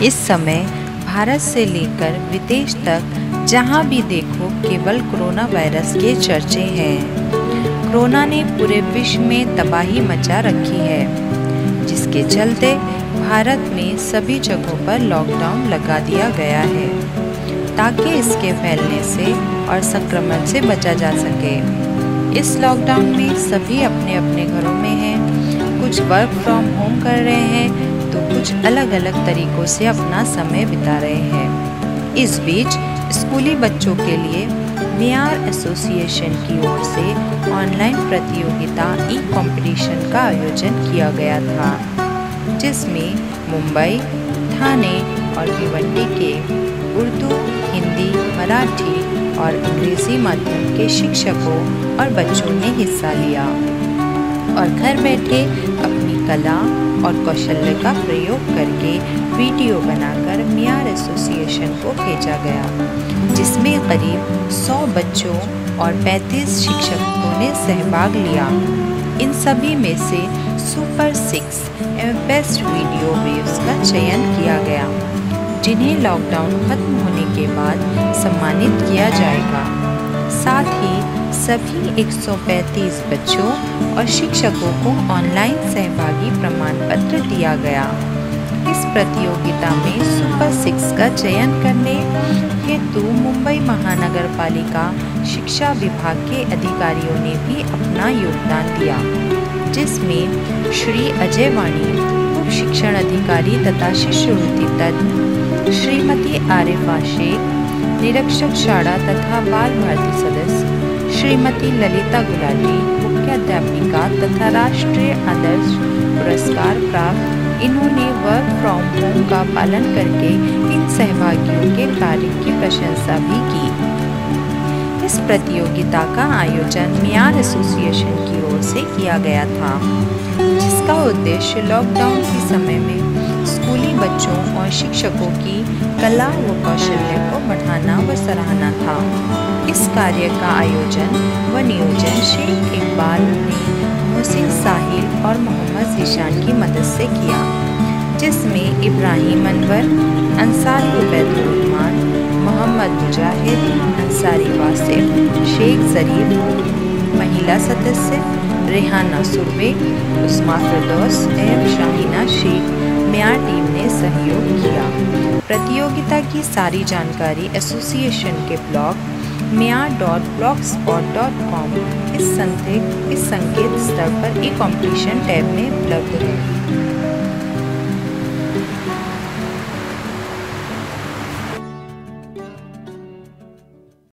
इस समय भारत से लेकर विदेश तक जहां भी देखो केवल कोरोना वायरस के चर्चे हैं। कोरोना ने पूरे विश्व में तबाही मचा रखी है, जिसके चलते भारत में सभी जगहों पर लॉकडाउन लगा दिया गया है ताकि इसके फैलने से और संक्रमण से बचा जा सके। इस लॉकडाउन में सभी अपने अपने घरों में हैं, कुछ वर्क फ्रॉम होम कर रहे हैं तो कुछ अलग अलग तरीकों से अपना समय बिता रहे हैं। इस बीच स्कूली बच्चों के लिए मेयार एसोसिएशन की ओर से ऑनलाइन प्रतियोगिता ई कंपटीशन का आयोजन किया गया था, जिसमें मुंबई, ठाणे और भिवंडी के उर्दू, हिंदी, मराठी और अंग्रेजी माध्यम के शिक्षकों और बच्चों ने हिस्सा लिया और घर बैठे अपनी कला और कौशल्य का प्रयोग करके वीडियो बनाकर मेयार एसोसिएशन को भेजा गया, जिसमें करीब 100 बच्चों और 35 शिक्षकों ने सहभाग लिया। इन सभी में से सुपर 6 एवं बेस्ट वीडियो वेव्स का चयन किया गया, जिन्हें लॉकडाउन खत्म होने के बाद सम्मानित किया जाएगा। साथ ही सभी 135 बच्चों और शिक्षकों को ऑनलाइन सहभागी प्रमाण पत्र दिया गया। इस प्रतियोगिता में सुपर 6 का चयन करने हेतु मुंबई महानगर पालिका शिक्षा विभाग के अधिकारियों ने भी अपना योगदान दिया, जिसमें श्री अजय वाणी, उप शिक्षण अधिकारी तथा शिष्यवृत्ति तज्ञ, श्रीमती आरिफा शेख, निरीक्षक शाला तथा बाल भारती सदस्य, श्रीमती ललिता गुलाटी, मुख्याध्यापिका तथा राष्ट्रीय आदर्श पुरस्कार प्राप्त, इन्होंने वर्क फ्रॉम होम का पालन करके इन सहभागियों के कार्य की प्रशंसा भी की। इस प्रतियोगिता का आयोजन मेयार एसोसिएशन की ओर से किया गया था, जिसका उद्देश्य लॉकडाउन के समय में स्कूली बच्चों और शिक्षकों की कला व कौशल्य को बढ़ाना व सराहना था। इस कार्य का आयोजन व नियोजन शेख इकबाल ने मोहसिन साहिल और मोहम्मद जीशान की मदद से किया, जिसमें इब्राहिम अनवर, अंसारी उबैदुर्रहमान, मोहम्मद मुजाहिद, अंसारी वासिफ, शेख जरीफ, महिला सदस्य रेहाना सुरवे, उस्मा फिरदौस एवं शाहीना शेख मेयार टीम ने सहयोग किया। प्रतियोगिता की सारी जानकारी एसोसिएशन के ब्लॉग meyaar.blogspot.com इस संकेत स्तर पर ई कंपटीशन टैब में उपलब्ध है।